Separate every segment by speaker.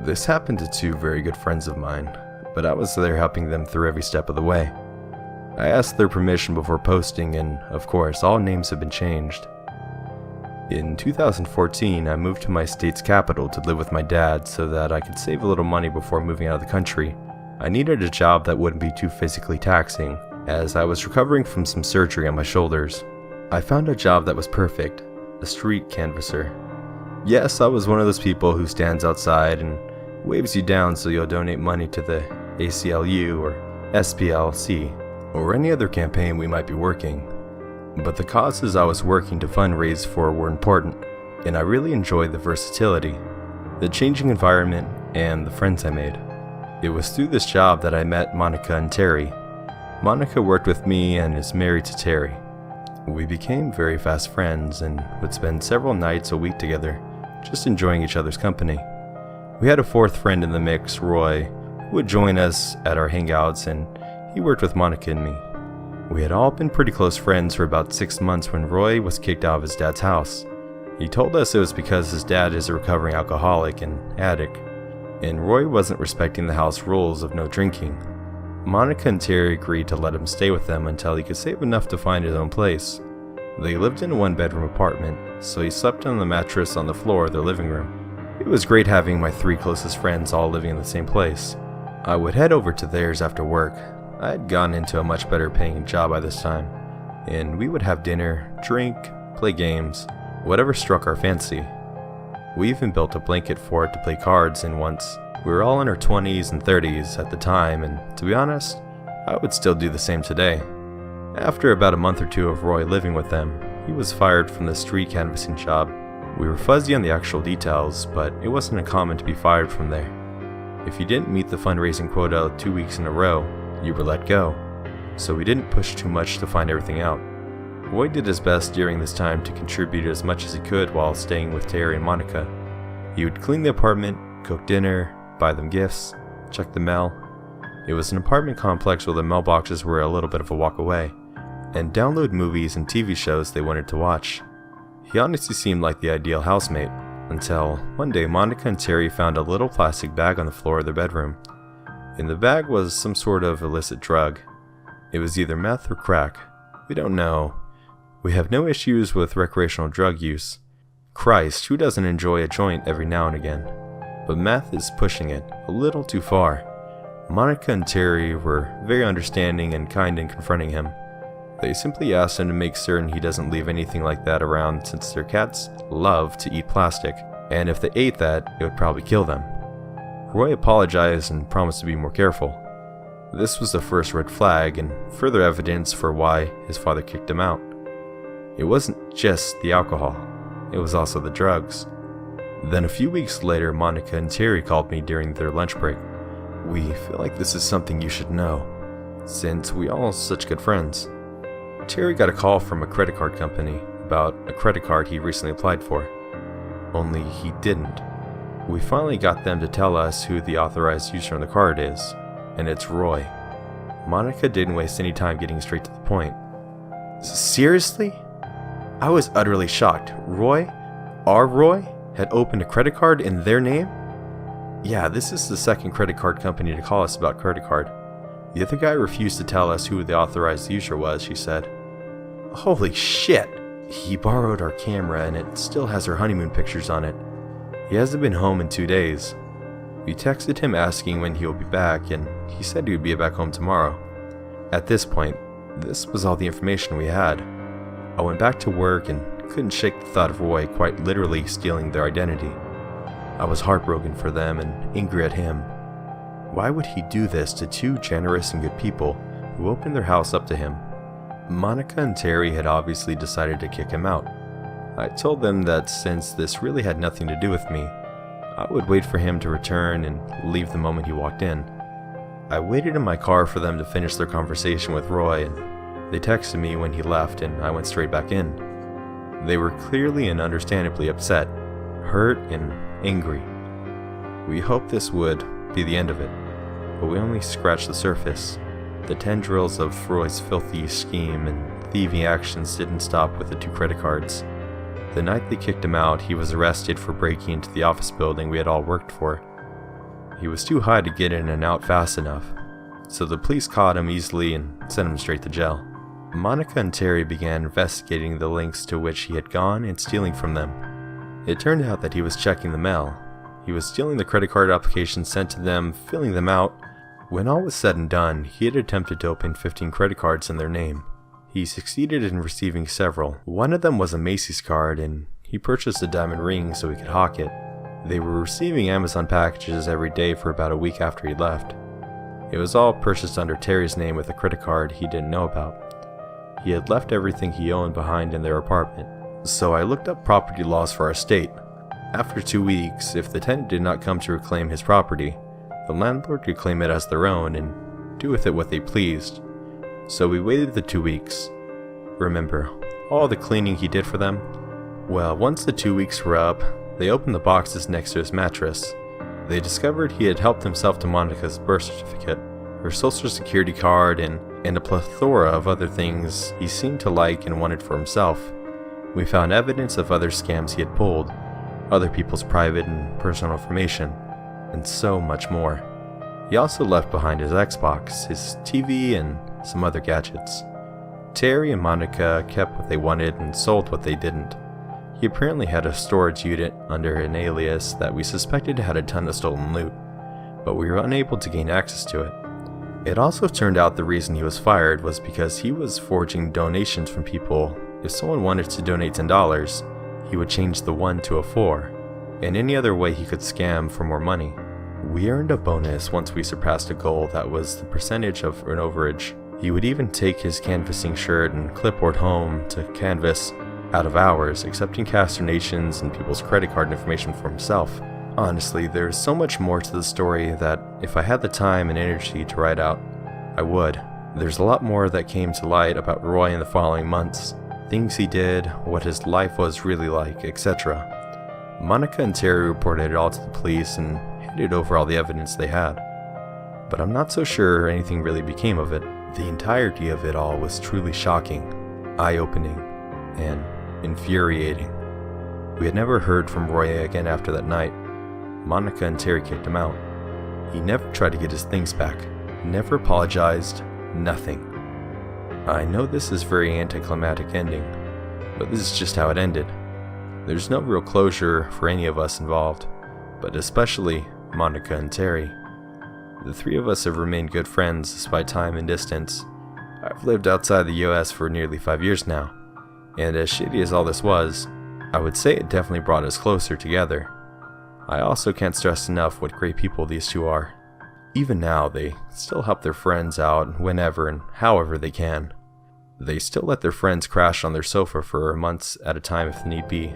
Speaker 1: This happened to two very good friends of mine, but I was there helping them through every step of the way. I asked their permission before posting, and of course, all names have been changed. In 2014, I moved to my state's capital to live with my dad so that I could save a little money before moving out of the country. I needed a job that wouldn't be too physically taxing, as I was recovering from some surgery on my shoulders. I found a job that was perfect, a street canvasser. Yes, I was one of those people who stands outside and waves you down so you'll donate money to the ACLU or SPLC, or any other campaign we might be working. But the causes I was working to fundraise for were important, and I really enjoyed the versatility, the changing environment, and the friends I made. It was through this job that I met Monica and Terry. Monica worked with me and is married to Terry. We became very fast friends and would spend several nights a week together, just enjoying each other's company. We had a fourth friend in the mix, Roy, who would join us at our hangouts, and he worked with Monica and me. We had all been pretty close friends for about 6 months when Roy was kicked out of his dad's house. He told us it was because his dad is a recovering alcoholic and addict, and Roy wasn't respecting the house rules of no drinking. Monica and Terry agreed to let him stay with them until he could save enough to find his own place. They lived in a one-bedroom apartment, so he slept on the mattress on the floor of their living room. It was great having my 3 closest friends all living in the same place. I would head over to theirs after work. I had gotten into a much better paying job by this time, and we would have dinner, drink, play games, whatever struck our fancy. We even built a blanket for it to play cards in once. We were all in our 20s and 30s at the time, and to be honest, I would still do the same today. After about a month or 2 of Roy living with them, he was fired from the street canvassing job. We were fuzzy on the actual details, but it wasn't uncommon to be fired from there. If you didn't meet the fundraising quota 2 weeks in a row, you were let go, so we didn't push too much to find everything out. Roy did his best during this time to contribute as much as he could while staying with Terry and Monica. He would clean the apartment, cook dinner, buy them gifts, check the mail. It was an apartment complex where the mailboxes were a little bit of a walk away, and download movies and TV shows they wanted to watch. He honestly seemed like the ideal housemate, until one day Monica and Terry found a little plastic bag on the floor of their bedroom. In the bag was some sort of illicit drug. It was either meth or crack. We don't know. We have no issues with recreational drug use. Christ, who doesn't enjoy a joint every now and again? But meth is pushing it a little too far. Monica and Terry were very understanding and kind in confronting him. They simply asked him to make certain he doesn't leave anything like that around, since their cats love to eat plastic, and if they ate that, it would probably kill them. Roy apologized and promised to be more careful. This was the first red flag and further evidence for why his father kicked him out. It wasn't just the alcohol, it was also the drugs. Then a few weeks later, Monica and Terry called me during their lunch break. "We feel like this is something you should know, since we all are such good friends." Terry got a call from a credit card company about a credit card he recently applied for. Only he didn't. We finally got them to tell us who the authorized user on the card is, and it's Roy. Monica didn't waste any time getting straight to the point. Seriously? I was utterly shocked. Roy, our Roy, had opened a credit card in their name? Yeah, this is the second credit card company to call us about credit card. The other guy refused to tell us who the authorized user was, she said. Holy shit! He borrowed our camera and it still has our honeymoon pictures on it. He hasn't been home in 2 days. We texted him asking when he'll be back, and he said he would be back home tomorrow. At this point, this was all the information we had. I went back to work and couldn't shake the thought of Roy quite literally stealing their identity. I was heartbroken for them and angry at him. Why would he do this to 2 generous and good people who opened their house up to him? Monica and Terry had obviously decided to kick him out. I told them that since this really had nothing to do with me, I would wait for him to return and leave the moment he walked in. I waited in my car for them to finish their conversation with Roy, and they texted me when he left, and I went straight back in. They were clearly and understandably upset, hurt, and angry. We hoped this would be the end of it, but we only scratched the surface. The tendrils of Roy's filthy scheme and thieving actions didn't stop with the 2 credit cards. The night they kicked him out, he was arrested for breaking into the office building we had all worked for. He was too high to get in and out fast enough, so the police caught him easily and sent him straight to jail. Monica and Terry began investigating the links to which he had gone and stealing from them. It turned out that he was checking the mail. He was stealing the credit card applications sent to them, filling them out. When all was said and done, he had attempted to open 15 credit cards in their name. He succeeded in receiving several. One of them was a Macy's card, and he purchased a diamond ring so he could hawk it. They were receiving Amazon packages every day for about a week after he left. It was all purchased under Terry's name with a credit card he didn't know about. He had left everything he owned behind in their apartment, so I looked up property laws for our state. After 2 weeks, if the tenant did not come to reclaim his property, the landlord could claim it as their own and do with it what they pleased. So we waited the 2 weeks. Remember, all the cleaning he did for them? Well, once the 2 weeks were up, they opened the boxes next to his mattress. They discovered he had helped himself to Monica's birth certificate, her social security card, and a plethora of other things he seemed to like and wanted for himself. We found evidence of other scams he had pulled, other people's private and personal information, and so much more. He also left behind his Xbox, his TV, and some other gadgets. Terry and Monica kept what they wanted and sold what they didn't. He apparently had a storage unit under an alias that we suspected had a ton of stolen loot, but we were unable to gain access to it. It also turned out the reason he was fired was because he was forging donations from people. If someone wanted to donate $10, he would change the 1 to a 4, and any other way he could scam for more money. We earned a bonus once we surpassed a goal that was the percentage of an overage. He would even take his canvassing shirt and clipboard home to canvass out of hours, accepting cash donations and people's credit card information for himself. Honestly, there's so much more to the story that if I had the time and energy to write out, I would. There's a lot more that came to light about Roy in the following months. Things he did, what his life was really like, etc. Monica and Terry reported it all to the police and handed over all the evidence they had. But I'm not so sure anything really became of it. The entirety of it all was truly shocking, eye-opening, and infuriating. We had never heard from Roy again after that night. Monica and Terry kicked him out. He never tried to get his things back, never apologized, nothing. I know this is a very anticlimactic ending, but this is just how it ended. There's no real closure for any of us involved, but especially Monica and Terry. The three of us have remained good friends despite time and distance. I've lived outside the US for nearly 5 years now, and as shitty as all this was, I would say it definitely brought us closer together. I also can't stress enough what great people these two are. Even now, they still help their friends out whenever and however they can. They still let their friends crash on their sofa for months at a time if need be.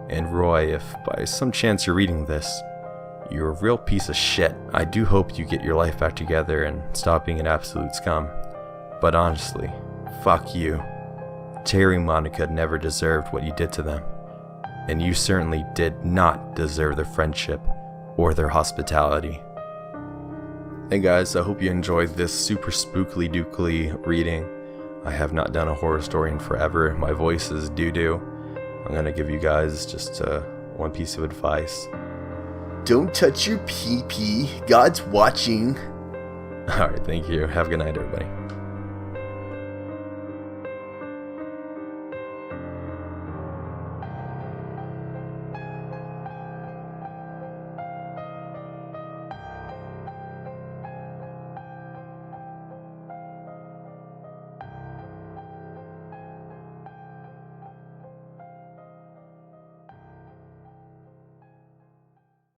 Speaker 1: And Roy, if by some chance you're reading this, you're a real piece of shit. I do hope you get your life back together and stop being an absolute scum. But honestly, fuck you. Terry and Monica never deserved what you did to them. And you certainly did not deserve their friendship or their hospitality. Hey guys, I hope you enjoyed this super spookily dookly reading. I have not done a horror story in forever. My voice is doo-doo. I'm gonna give you guys just one piece of advice.
Speaker 2: Don't touch your pee-pee. God's watching.
Speaker 1: Alright, thank you. Have a good night, everybody.